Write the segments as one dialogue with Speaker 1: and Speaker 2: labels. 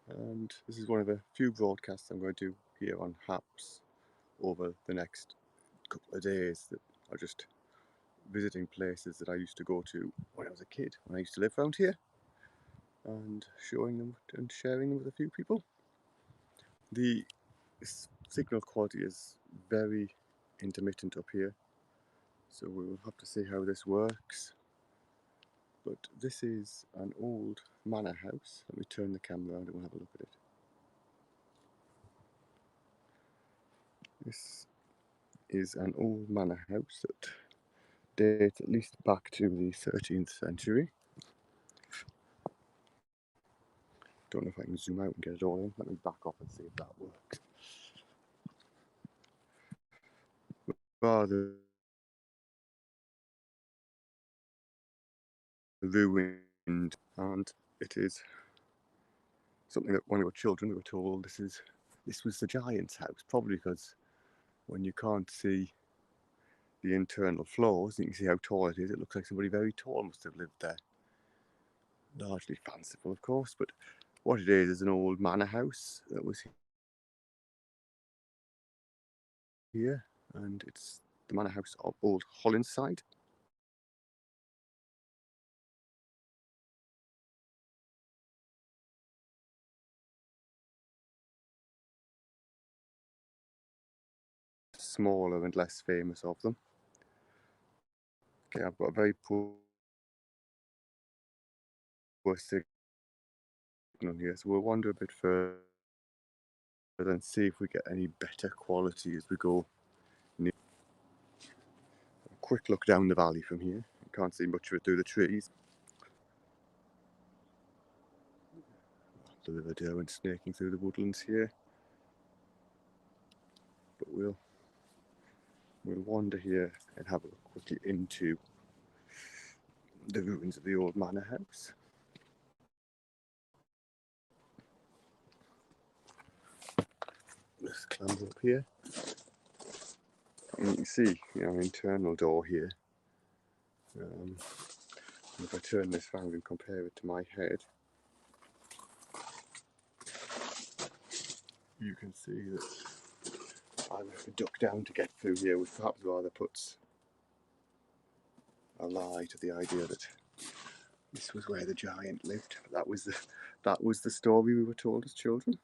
Speaker 1: and this is one of the few broadcasts I'm going to do here on Haps over the next couple of days that are just visiting places that I used to go to when I was a kid, when I used to live around here, and showing them and sharing them with a few people. The signal quality is very intermittent up here, so we will have to see how this works. But this is an old manor house. Let me turn the camera around and we'll have a look at it. This is an old manor house that dates at least back to the 13th century. Don't know if I can zoom out and get it all in. Let me back off and see if that works. Rather ruined, and it is something that when we were children we were told this was the giant's house, probably because when you can't see the internal floors and you can see how tall it is, it looks like somebody very tall must have lived there. Largely fanciful, of course, but what it is an old manor house that was here, and it's the manor house of old Hollinside. Smaller and less famous of them. Okay, I've got a very poor signal here, so we'll wander a bit further and see if we get any better quality as we go. A quick look down the valley from here. You can't see much of it through the trees. The river Derwent snaking through the woodlands here. But we'll wander here and have a look quickly into the ruins of the old manor house. Let's climb up here. And you can see an internal door here. If I turn this round and compare it to my head, you can see that I have to duck down to get through here, which perhaps rather puts a lie to the idea that this was where the giant lived. That was the story we were told as children.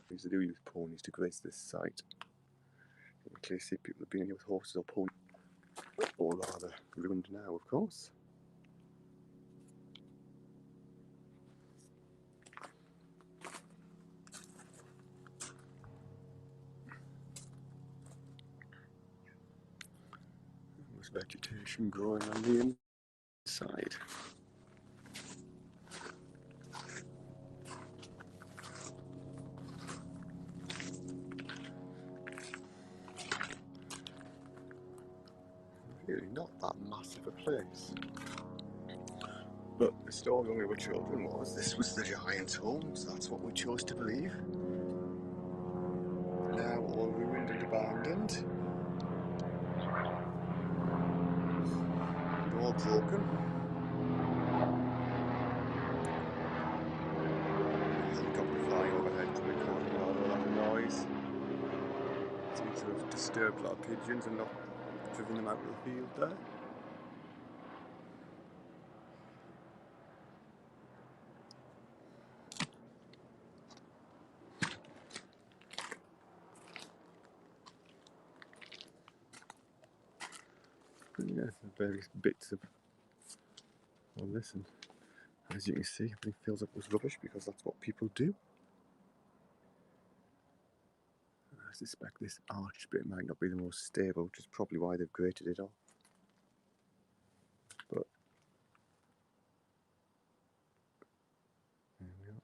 Speaker 1: We used to use ponies to grace this site. You can clearly see people have been here with horses or ponies, or rather ruined now, of course. There's vegetation growing on the inside. Really not that massive a place. But the story when we were children was this was the giant's home, so that's what we chose to believe. Now all ruined and abandoned. And all broken. Helicopter flying overhead probably causing a lot of noise. Seems to have disturbed a lot of pigeons and not driven them out of the field there. Yeah, various bits of all this, and as you can see, everything fills up with rubbish because that's what people do. I suspect this arched bit might not be the most stable, which is probably why they've grated it off. But there we are.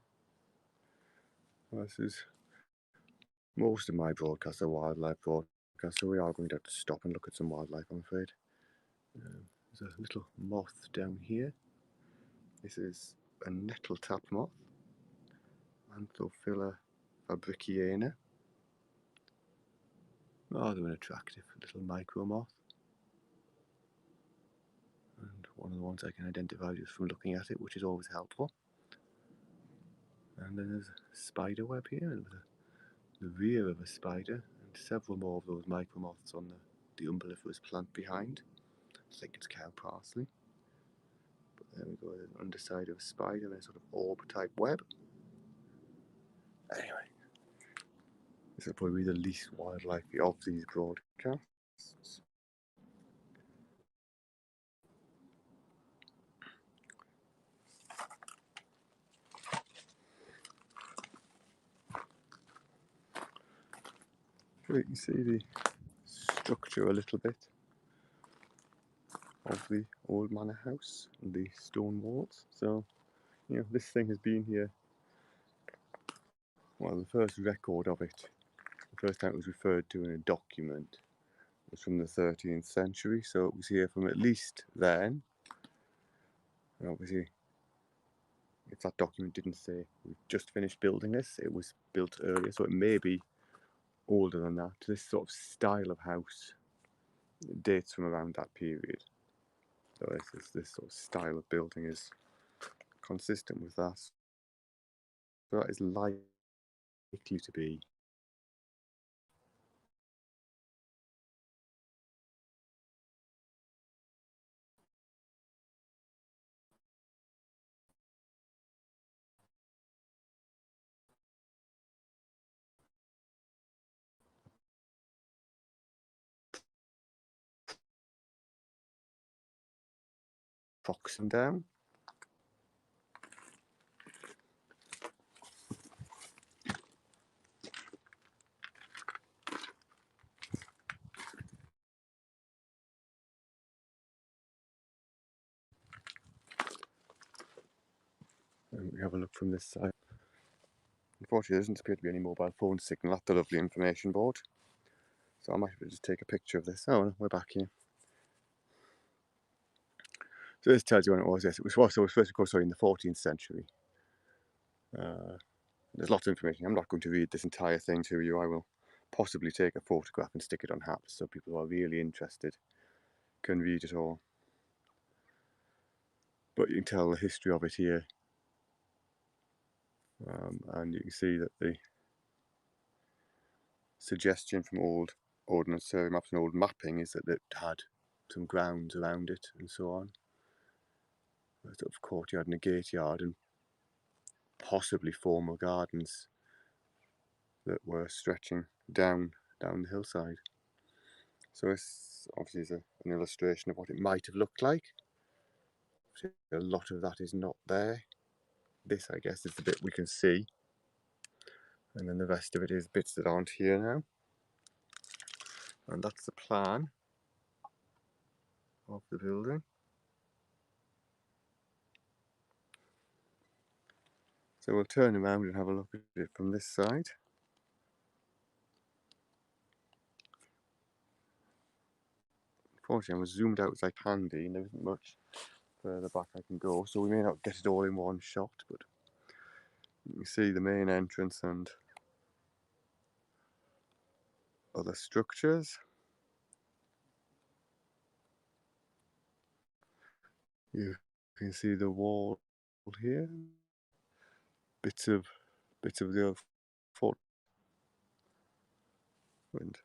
Speaker 1: Well, this is most of my broadcasts are wildlife broadcasts, so we are going to have to stop and look at some wildlife, I'm afraid. There's a little moth down here. This is a nettle tap moth, Anthophila fabriciana. Rather an attractive little micro moth. And one of the ones I can identify just from looking at it, which is always helpful. And then there's a spider web here, and the rear of a spider, and several more of those micro moths on the umbelliferous plant behind. I think it's cow parsley. But there we go, there's an underside of a spider and a sort of orb type web. Anyway, this will probably be the least wildlife of these broadcasts. Here you can see the structure a little bit of the old manor house and the stone walls. So, this thing has been here, well, the first record of it, the first time it was referred to in a document was from the 13th century, so it was here from at least then. And obviously, if that document didn't say we've just finished building this, it was built earlier, so it may be older than that. This sort of style of house dates from around that period. So this sort of style of building is consistent with that. So that is likely to be Foxen Down. And we have a look from this side. Unfortunately, there doesn't appear to be any mobile phone signal at the lovely information board. So I might just take a picture of this. Oh, we're back here. So this tells you when it was. Yes, it was first recorded in the 14th century. There's lots of information. I'm not going to read this entire thing to you. I will possibly take a photograph and stick it on HAPS so people who are really interested can read it all. But you can tell the history of it here. And you can see that the suggestion from old ordnance survey maps and old mapping is that it had some grounds around it and so on. A sort of courtyard and a gate yard and possibly formal gardens that were stretching down the hillside. So this obviously is an illustration of what it might have looked like. A lot of that is not there. This, I guess, is the bit we can see, and then the rest of it is bits that aren't here now. And that's the plan of the building. So we'll turn around and have a look at it from this side. Unfortunately, I was zoomed out as I can be, and there isn't much further back I can go, so we may not get it all in one shot, but you can see the main entrance and other structures. You can see the wall here, bits of the old fort and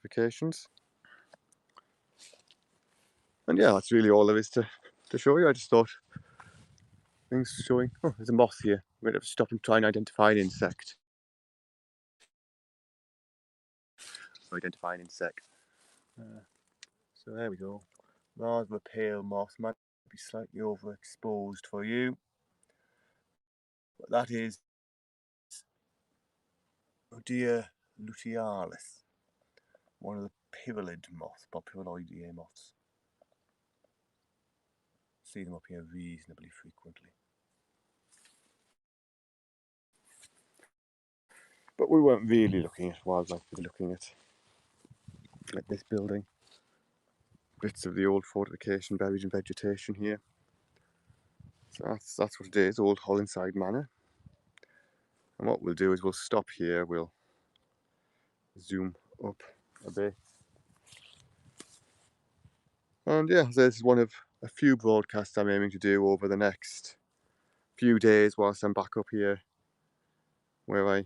Speaker 1: fortifications. And yeah, that's really all there is to show you. I just thought things showing. Oh, there's a moth here. I'm going to have to stop and try and identify an insect. So there we go. Rather a pale moth, might be slightly overexposed for you. But that is Odea lutealis, one of the pyralid moths, Pyraloidea moths. See them up here reasonably frequently. But we weren't really looking at wildlife, we were looking at this building. Bits of the old fortification buried in vegetation here. So that's what it is, old Hollinside Manor. And what we'll do is we'll stop here, we'll zoom up a bit. And yeah, this is one of a few broadcasts I'm aiming to do over the next few days whilst I'm back up here where I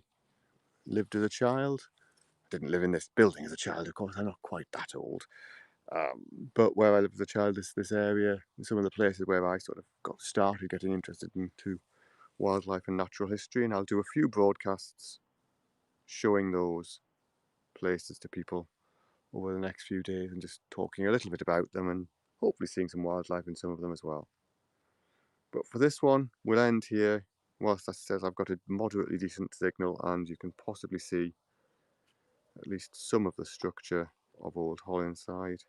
Speaker 1: lived as a child. I didn't live in this building as a child, of course, I'm not quite that old. But where I lived as a child, this area, some of the places where I sort of got started getting interested into wildlife and natural history, and I'll do a few broadcasts showing those places to people over the next few days and just talking a little bit about them and hopefully seeing some wildlife in some of them as well. But for this one, we'll end here. Whilst that says I've got a moderately decent signal and you can possibly see at least some of the structure of old Hollinside.